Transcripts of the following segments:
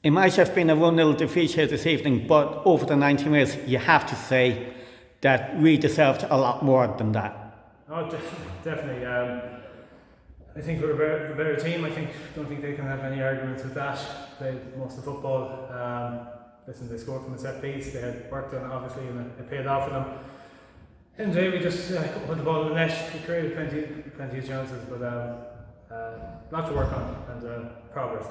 It might have been a 1-0 defeat here this evening, but over the 90 minutes, you have to say that we deserved a lot more than that. Oh, definitely. I think we're the better team. Don't think they can have any arguments with that. Played most of the football. Listen, they scored from a set piece. They had worked on it, obviously, and it paid off for them. And today we just couldn't put the ball in the net. We created plenty of chances, but lot to work on and progress.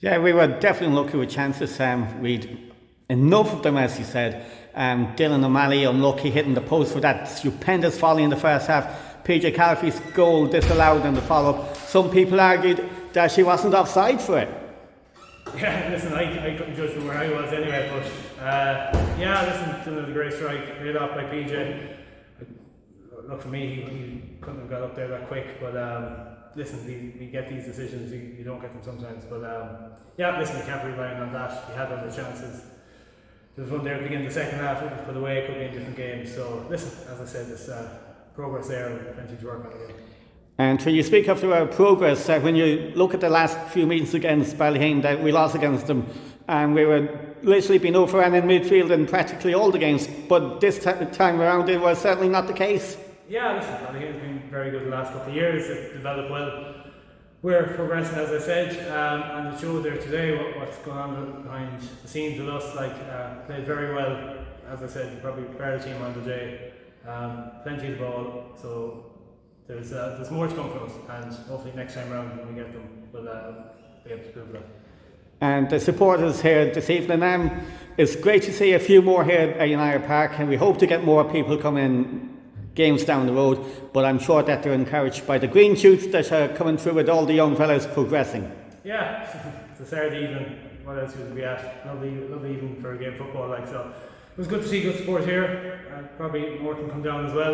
Yeah, we were definitely lucky with chances. We'd enough of them, as you said. Dylan O'Malley unlucky hitting the post for that stupendous volley in the first half. PJ Calfee's goal disallowed in the follow-up. Some people argued that she wasn't offside for it. Yeah, listen, I couldn't judge from where I was anyway, but Dylan had a great strike, laid off by PJ. Look, for me, he couldn't have got up there that quick, but listen, we get these decisions, you don't get them sometimes, but listen, we can't rely on that. We had other chances. There was one there at the beginning of the second half, it was put away, it could be in different games. So listen, as I said, there's progress there and plenty to work on again. And when you speak of the progress, when you look at the last few meetings against Ballyheane, that we lost against them, and we were literally being overrun in midfield in practically all the games, but this time around it was certainly not the case. Yeah, listen, Ballyghane's been very good the last couple of years. They've developed well. We're progressing, as I said, and it showed there today what's going on behind the scenes with us. Played very well, as I said, probably better team on the day. Plenty of the ball, so there's more to come from us, and hopefully next time round when we get them, we'll be able to prove that. And the supporters here this evening, it's great to see a few more here at United Park, and we hope to get more people coming games down the road, but I'm sure that they're encouraged by the green shoots that are coming through with all the young fellas progressing. Yeah, it's a Saturday evening. What else would we at? Lovely evening for a game of football. So it was good to see good support here. Probably more can come down as well.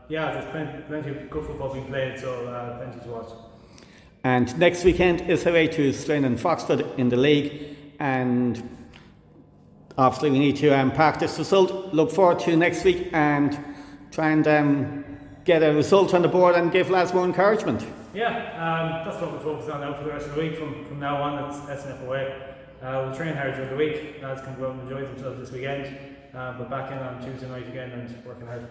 There's plenty of good football being played, so plenty to watch. And next weekend is away to Strain and Foxford in the league, and obviously we need to park this result. Look forward to next week and try and get a result on the board and give lads more encouragement. Yeah, that's what we're focused on now for the rest of the week. From now on, it's SNF away. We'll train hard during the week. Lads can go out and enjoy themselves this weekend, but back in on Tuesday night again and working hard.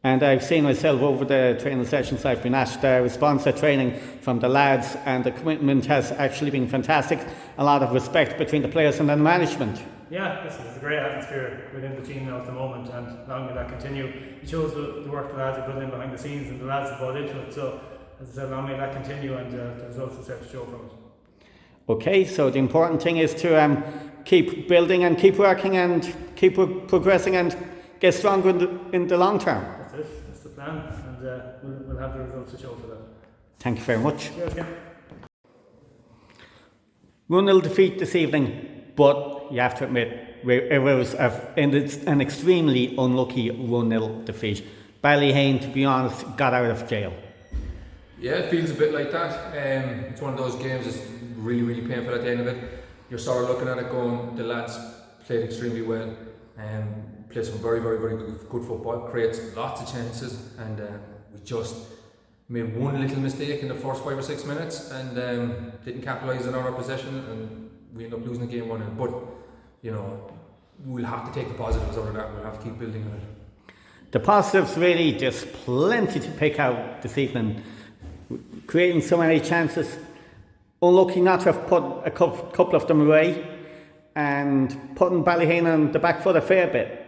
And I've seen myself over the training sessions I've been at, the response to training from the lads, and the commitment has actually been fantastic. A lot of respect between the players and the management. Yeah, listen, there's a great atmosphere within the team now at the moment, and long may that continue. It shows the work the lads are putting in behind the scenes, and the lads have bought into it. So, as I said, long may that continue, and the results will start to show from it. Okay, so the important thing is to keep building and keep working and keep progressing and get stronger in the long term. That's it. That's the plan, and we'll have the results to show for that. Thank you very much. Cheers, Ken. 1-0 defeat this evening. But you have to admit, it was an extremely unlucky 1-0 defeat. Ballyheane, to be honest, got out of jail. Yeah, it feels a bit like that. It's one of those games that's really, really painful at the end of it. You're sort of looking at it going, the lads played extremely well, played some very, very, very good football, creates lots of chances, and we just made one little mistake in the first 5 or 6 minutes and didn't capitalise on our possession, and we end up losing the game 1-0, but we'll have to take the positives out of that. We'll have to keep building on it. The positives, really, there's plenty to pick out this evening. Creating so many chances, unlucky not to have put a couple of them away, and putting Ballyheane on the back foot a fair bit.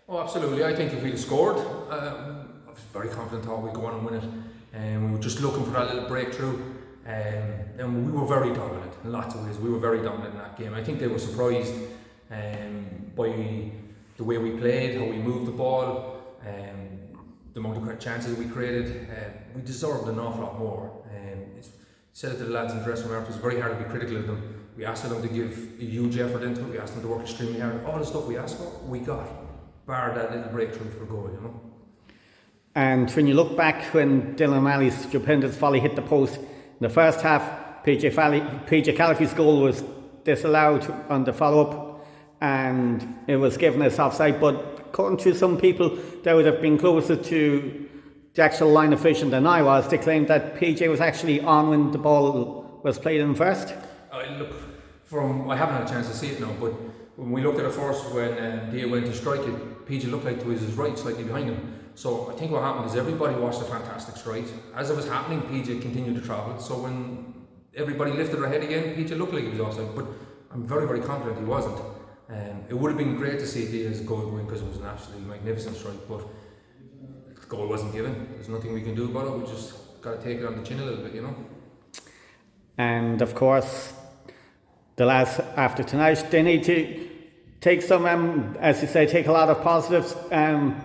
Oh, absolutely. I think if we'd scored, I was very confident that we'd go on and win it, and we were just looking for that little breakthrough. And we were very dominant in lots of ways. We were very dominant in that game. I think they were surprised by the way we played, how we moved the ball, the amount of chances we created. We deserved an awful lot more. Said it to the lads in the dressing room, it was very hard to be critical of them. We asked them to give a huge effort into it. We asked them to work extremely hard. All the stuff we asked for, we got. Bar that little breakthrough for goal, And when you look back when Dylan O'Malley's stupendous volley hit the post, in the first half, PJ Calfee's goal was disallowed on the follow-up, and it was given as offside, but according to some people that would have been closer to the actual line of vision than I was, they claimed that PJ was actually on when the ball was played in first. I haven't had a chance to see it now, but when we looked at it first, when Dia went to strike it, PJ looked like to his right, slightly behind him. So I think what happened is everybody watched a fantastic strike. As it was happening, PJ continued to travel. So when everybody lifted their head again, PJ looked like he was offside, but I'm very, very confident he wasn't. It would have been great to see Dia's goal win because it was an absolutely magnificent strike, but the goal wasn't given. There's nothing we can do about it. We just got to take it on the chin a little bit, you know. And of course, the lads after tonight, they need to take some, as you say, take a lot of positives,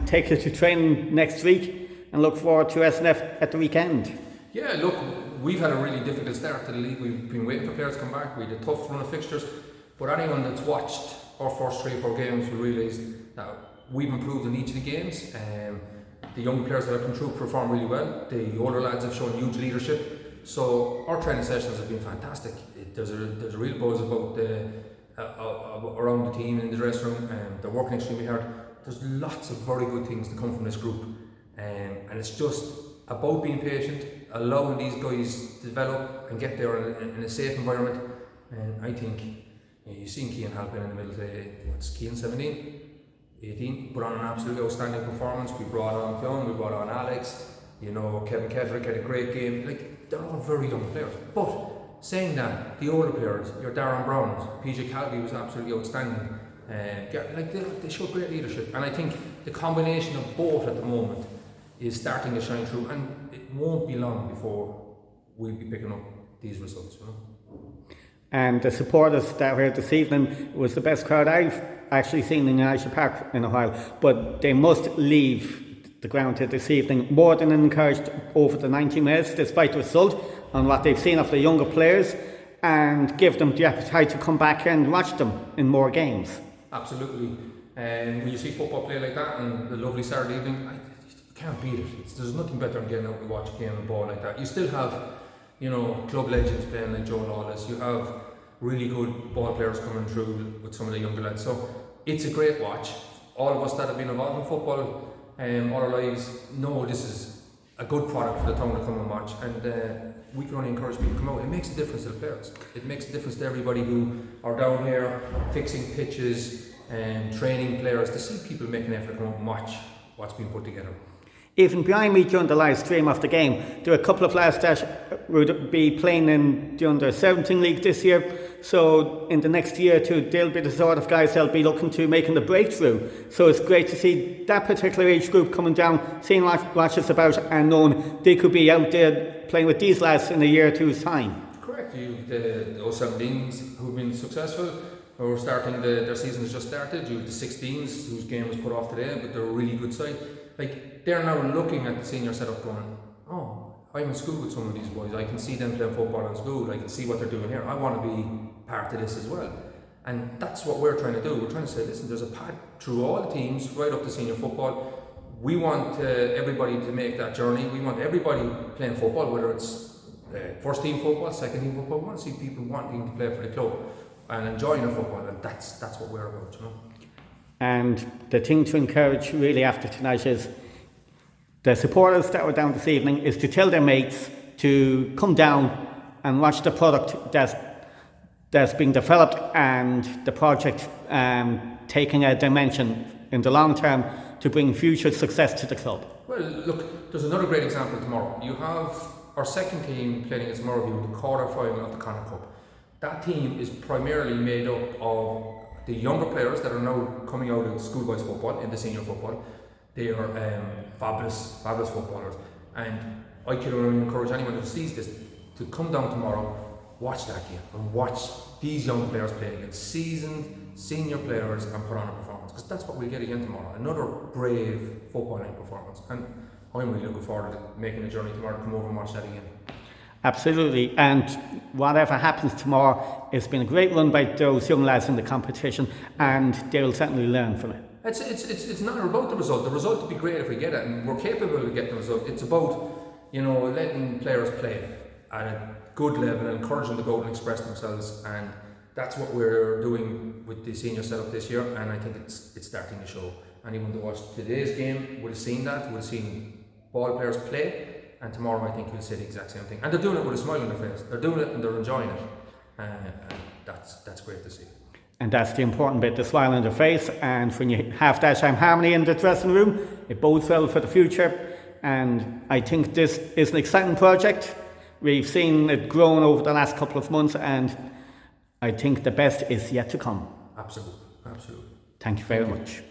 take it to training next week and look forward to SNF at the weekend. Yeah, look, we've had a really difficult start to the league. We've been waiting for players to come back. We had a tough run of fixtures, but anyone that's watched our first 3 or 4 games will realise that we've improved in each of the games. The young players that have come through perform really well. The older lads have shown huge leadership. So our training sessions have been fantastic. There's a real buzz about around the team in the dressing room, they're working extremely hard. There's lots of very good things to come from this group, and it's just about being patient, allowing these guys to develop and get there in a safe environment. And I think you've seen Cian helping in the middle today. What's Cian, 17, 18, put on an absolutely outstanding performance. We brought on Fionn, we brought on Alex, Kevin Kedrick had a great game. Like, they're all very young players, but saying that, the older players, your Darren Browns, PJ Calvi was absolutely outstanding. They showed great leadership, and I think the combination of both at the moment is starting to shine through, and it won't be long before we'll be picking up these results. And the supporters that were here this evening was the best crowd I've actually seen in United Park in a while, but they must leave the ground here this evening more than encouraged over the 90 minutes, despite the result, on what they've seen of the younger players, and give them the appetite to come back and watch them in more games. Absolutely. And when you see football play like that on the lovely Saturday evening, you can't beat it. There's nothing better than getting out and watch a game of ball like that. You still have, club legends playing like Joe Lawless. You have really good ball players coming through with some of the younger lads. So it's a great watch. All of us that have been involved in football all our lives know this is a good product for the town to come and watch. And we can only encourage people to come out. It makes a difference to the players. It makes a difference to everybody who are down here fixing pitches and training players, to see people make an effort to come out and watch what's being put together. Even behind me during the live stream of the game, there are a couple of lads that would be playing in the under-17 league this year. So in the next year or two, they'll be the sort of guys that'll be looking to making the breakthrough. So it's great to see that particular age group coming down, seeing what it's about, and knowing they could be out there playing with these lads in a year or two's time. Correct. You've the 17s who've been successful, or starting their season has just started. You've the 16s whose game was put off today, but they're a really good side. Like, they're now looking at the senior setup going, oh, I'm in school with some of these boys. I can see them playing football in school. I can see what they're doing here. I want to be part of this as well. And that's what we're trying to do. We're trying to say, listen, there's a path through all the teams, right up to senior football. We want everybody to make that journey. We want everybody playing football, whether it's first team football, second team football. We want to see people wanting to play for the club and enjoying their football, and that's what we're about, And the thing to encourage really after tonight is the supporters that were down this evening is to tell their mates to come down and watch the product that's being developed, and the project taking a dimension in the long term to bring future success to the club. Well, look, there's another great example tomorrow. You have our second team playing against Morrowview, the quarter final of the Connacht Cup. That team is primarily made up of the younger players that are now coming out of schoolboys football into senior football. They are fabulous footballers, and I can only encourage anyone who sees this to come down tomorrow, watch that game and watch these young players play against seasoned senior players and put on a performance, because that's what we'll get again tomorrow, another brave footballing performance. And I'm really looking forward to making a journey tomorrow to come over and watch that again. Absolutely, and whatever happens tomorrow, it's been a great run by those young lads in the competition, and they'll certainly learn from it. It's not about the result. The result would be great if we get it, and we're capable of getting the result. It's about, letting players play at a good level and encouraging them to go out and express themselves, and that's what we're doing with the senior setup this year, and I think it's starting to show. Anyone that watched today's game would have seen that, would have seen ball players play. And tomorrow I think you'll say the exact same thing. And they're doing it with a smile on their face. They're doing it and they're enjoying it. and that's great to see. And that's the important bit, the smile on their face. And when you have that time harmony in the dressing room, it bodes well for the future. And I think this is an exciting project. We've seen it grown over the last couple of months, and I think the best is yet to come. Absolutely. Thank you very much.